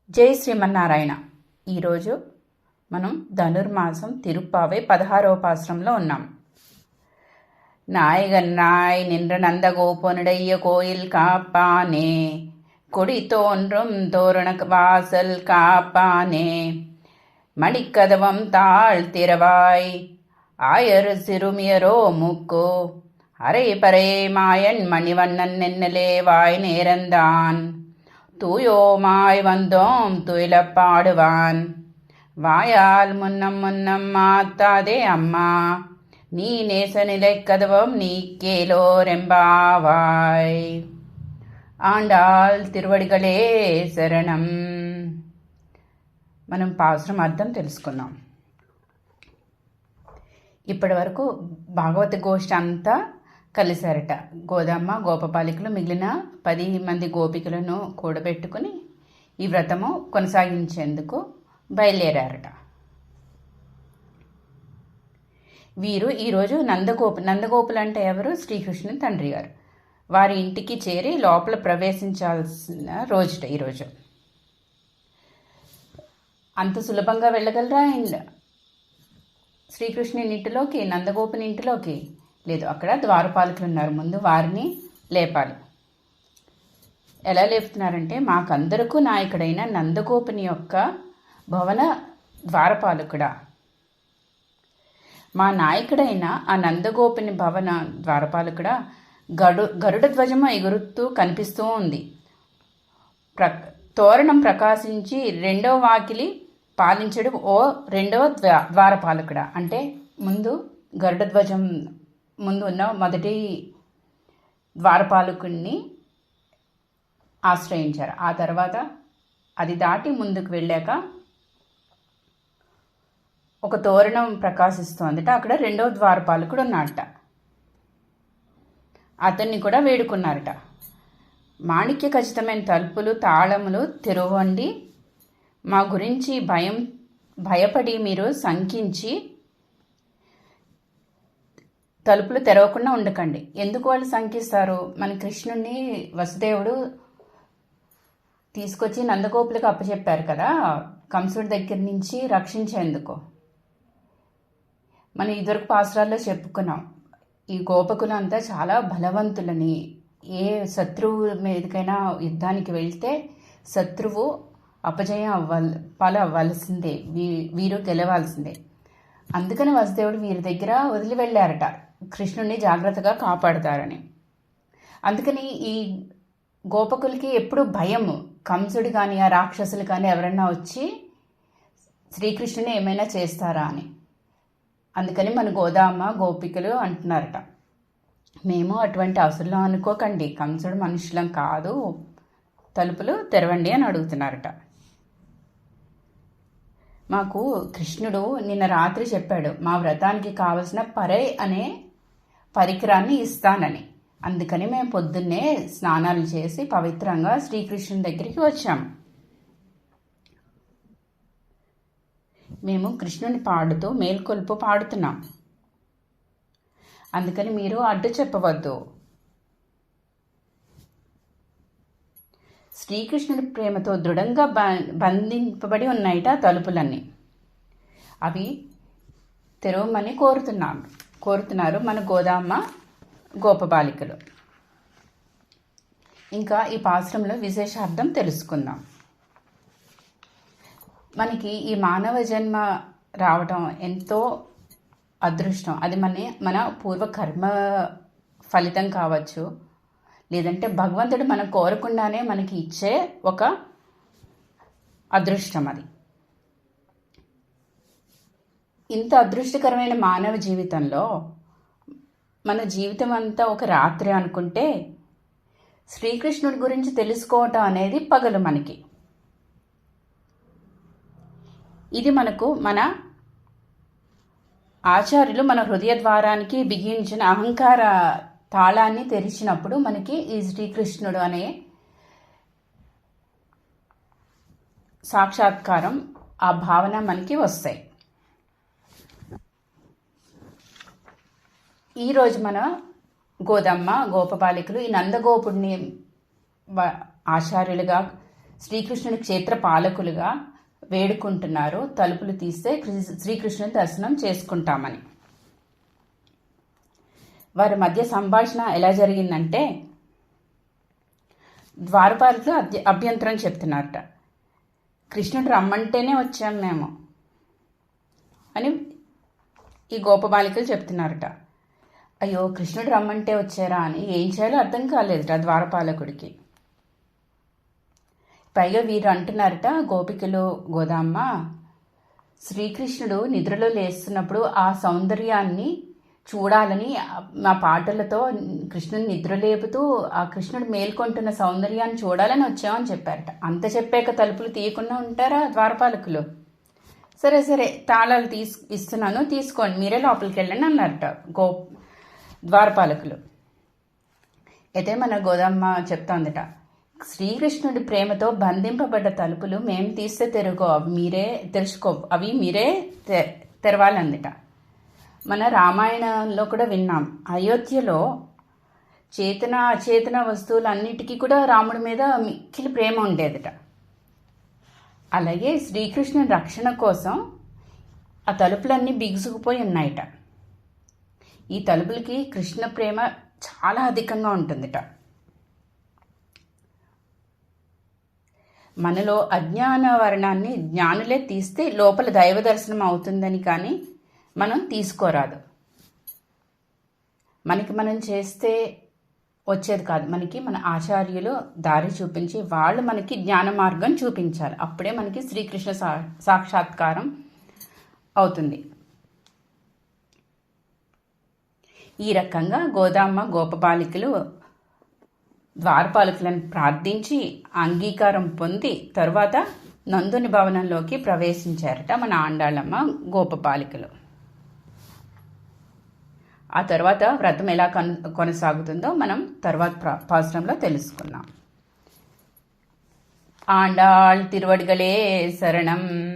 జై శ్రీమన్నారాయణ. ఈరోజు మనం ధనుర్మాసం తిరుప్పావై 16వ పాశ్రంలో ఉన్నాం. நாயகன்னாய் நின்ற நந்தகோபனுடைய கோயில் காப்பானே, கொடி தோன்றும் தோரண வாசல் காப்பானே, மணிக்கதவம் தாழ் திறவாய் ஆயர் சிறுமியரோ மூக்கோ, அரை பறை மாயன் மணிவண்ணன் என்னலே வாய் நேரந்தான், தூயோமாய் வந்தோம் துயிலப் பாடுவான், வாயால் முன்னம் முன்னம் மாத்தாதே அம்மா, நீ நேச நிலை கதவம் நீ கேலோரெம்பாவாய். ఆండాల్ తిరువడిగలే శరణం. మనం పాశ్రం అర్థం తెలుసుకున్నాం. ఇప్పటి వరకు భాగవత గోష్ఠి అంతా కలిశారట. గోదమ్మ గోపబాలికలు మిగిలిన 10 మంది గోపికలను కూడబెట్టుకుని ఈ వ్రతము కొనసాగించేందుకు బయలుదేరారట. వీరు ఈరోజు నందగోపులు అంటే ఎవరు? శ్రీకృష్ణుని తండ్రి గారు. వారి ఇంటికి చేరి లోపల ప్రవేశించాల్సిన రోజుట ఈరోజు. అంత సులభంగా వెళ్ళగలరా శ్రీకృష్ణుని ఇంటిలోకి, నందగోపుని ఇంటిలోకి? లేదు, అక్కడ ద్వారపాలకులు ఉన్నారు. ముందు వారిని లేపాలి. ఎలా లేపుతున్నారంటే, మాకందరకు నాయకుడైన నందగోపుని యొక్క భవన ద్వారపాలకుడా, మా నాయకుడైన ఆ నందగోపుని భవన ద్వారపాలకుడా, గరుడ ధ్వజము ఎగురుతూ కనిపిస్తూ ఉంది. తోరణం ప్రకాశించి రెండవ వాకిలి పాలించడం ఓ రెండవ ద్వారపాలకుడా. అంటే ముందు గరుడ ధ్వజం ముందు ఉన్న మొదటి ద్వారపాలకుడిని ఆశ్రయించారు. ఆ తర్వాత అది దాటి ముందుకు వెళ్ళాక ఒక తోరణం ప్రకాశిస్తోందట. అక్కడ రెండవ ద్వారపాలకుడు ఉన్నాడట. అతన్ని కూడా వేడుకున్నారట. మాణిక్య ఖచ్చితమైన తలుపులు తాళములు తెరవండి, మా గురించి భయపడి మీరు శంకించి తలుపులు తెరవకుండా ఉండకండి. ఎందుకు వాళ్ళు శంకిస్తారు? మన కృష్ణుణ్ణి వసుదేవుడు తీసుకొచ్చి నందగోపులకు అప్పచెప్పారు కదా, కంసుడి దగ్గర నుంచి రక్షించేందుకు. మనం ఇదివరకు పాసురాల్లో చెప్పుకున్నాం, ఈ గోపకులంతా చాలా బలవంతులని. ఏ శత్రువు మీదకైనా యుద్ధానికి వెళ్తే శత్రువు అపజయం అవ్వాల్సిందే, వీరు గెలవాల్సిందే. అందుకని వసుదేవుడు వీరి దగ్గర వదిలి వెళ్ళారట, కృష్ణుడిని జాగ్రత్తగా కాపాడుతారని. అందుకని ఈ గోపకులకి ఎప్పుడు భయము, కంసుడు కానీ ఆ రాక్షసులు కానీ ఎవరన్నా వచ్చి శ్రీకృష్ణుని ఏమైనా చేస్తారా అని. అందుకని మన గోదామ్మ గోపికలు అంటున్నారట, మేము అటువంటి అవసరం అనుకోకండి, కంసుడు మనుషులం కాదు, తలుపులు తెరవండి అని అడుగుతున్నారట. మాకు కృష్ణుడు నిన్న రాత్రి చెప్పాడు, మా వ్రతానికి కావలసిన పరై అనే పరికరాన్ని ఇస్తానని. అందుకని మేము పొద్దున్నే స్నానాలు చేసి పవిత్రంగా శ్రీకృష్ణుని దగ్గరికి వచ్చాము. మేము కృష్ణుని పాడుతూ మేల్కొల్పు పాడుతున్నాం. అందుకని మీరు అడ్డు చెప్పవద్దు. శ్రీకృష్ణుని ప్రేమతో దృఢంగా బంధింపబడి ఉన్నాయిట తలుపులన్నీ. అవి తెరవమని కోరుతున్నారు మన గోదామ్మ గోపబాలికలు. ఇంకా ఈ పాశ్రంలో విశేషార్థం తెలుసుకుందాం. మనకి ఈ మానవ జన్మ రావటం ఎంతో అదృష్టం. అది మన పూర్వకర్మ ఫలితం కావచ్చు, లేదంటే భగవంతుడు మనం కోరకుండానే మనకి ఇచ్చే ఒక అదృష్టం అది. ఇంత అదృష్టకరమైన మానవ జీవితంలో మన జీవితం అంతా ఒక రాత్రి అనుకుంటే, శ్రీకృష్ణుడి గురించి తెలుసుకోవటం అనేది పగలు మనకి. ఇది మనకు మన ఆచార్యులు మన హృదయ ద్వారానికి బిగించిన అహంకార తాళాన్ని తెరిచినప్పుడు మనకి ఈ శ్రీకృష్ణుడు అనే సాక్షాత్కారం, ఆ భావన మనకి వస్తాయి. ఈరోజు మన గోదమ్మ గోపబాలికలు ఈ నందగోపుడిని ఆచార్యులుగా శ్రీకృష్ణుడి క్షేత్ర పాలకులుగా వేడుకుంటున్నారు తలుపులు తీస్తే శ్రీకృష్ణుని దర్శనం చేసుకుంటామని. వారి మధ్య సంభాషణ ఎలా జరిగిందంటే, ద్వారపాలకులు అభ్యంతరం చెప్తున్నారట. కృష్ణుడు రమ్మంటేనే వచ్చాం మేము అని ఈ గోపబాలికలు చెప్తున్నారట. అయ్యో, కృష్ణుడు రమ్మంటే వచ్చారా అని ఏం చేయాలో అర్థం కాలేదుట ద్వారపాలకుడికి. పైగా వీరు అంటున్నారట, గోపికలు, గోదామ్మ, శ్రీకృష్ణుడు నిద్రలో లేస్తున్నప్పుడు ఆ సౌందర్యాన్ని చూడాలని మా పాటలతో కృష్ణుని నిద్రలేపుతూ ఆ కృష్ణుడు మేల్కొంటున్న సౌందర్యాన్ని చూడాలని వచ్చామని చెప్పారట. అంత చెప్పాక తలుపులు తీయకుండా ఉంటారా ద్వారపాలకులు? సరే సరే, తాళాలు ఇస్తున్నాను, తీసుకోండి, మీరే లోపలికి వెళ్ళండి అన్నారట ద్వారపాలకులు. అయితే మన గోదమ్మ చెప్తోందట, శ్రీకృష్ణుడి ప్రేమతో బంధింపబడ్డ తలుపులు మేము తీస్తే అవి మీరే తెరవాలందిట. మన రామాయణంలో కూడా విన్నాం, అయోధ్యలో చేతన అచేతన వస్తువులన్నిటికీ కూడా రాముడి మీద మిక్కిలి ప్రేమ ఉండేదట. అలాగే శ్రీకృష్ణుని రక్షణ కోసం ఆ తలుపులన్నీ బిగుసుకుపోయి ఉన్నాయట. ఈ తలుపులకి కృష్ణ ప్రేమ చాలా అధికంగా ఉంటుందిట. మనలో అజ్ఞాన వర్ణాన్ని జ్ఞానులే తీస్తే లోపల దైవ దర్శనం అవుతుందని కానీ మనం తీసుకోరాదు. మనకి మనం చేస్తే వచ్చేది కాదు, మనకి మన ఆచార్యులు దారి చూపించి వాళ్ళు మనకి జ్ఞాన మార్గం చూపించాలి. అప్పుడే మనకి శ్రీకృష్ణ సాక్షాత్కారం అవుతుంది. ఈ రకంగా గోదామ్మ గోపబాలికలు ద్వారపాలకులను ప్రార్థించి అంగీకారం పొంది తరువాత నందుని భవనంలోకి ప్రవేశించారట మన ఆండాళ్ళమ్మ గోపబాలికలు. ఆ తర్వాత వ్రతం ఎలా కొనసాగుతుందో మనం తర్వాత పాసురంలో తెలుసుకున్నాం. ఆండాళ్ తిరువడిగలే శరణం.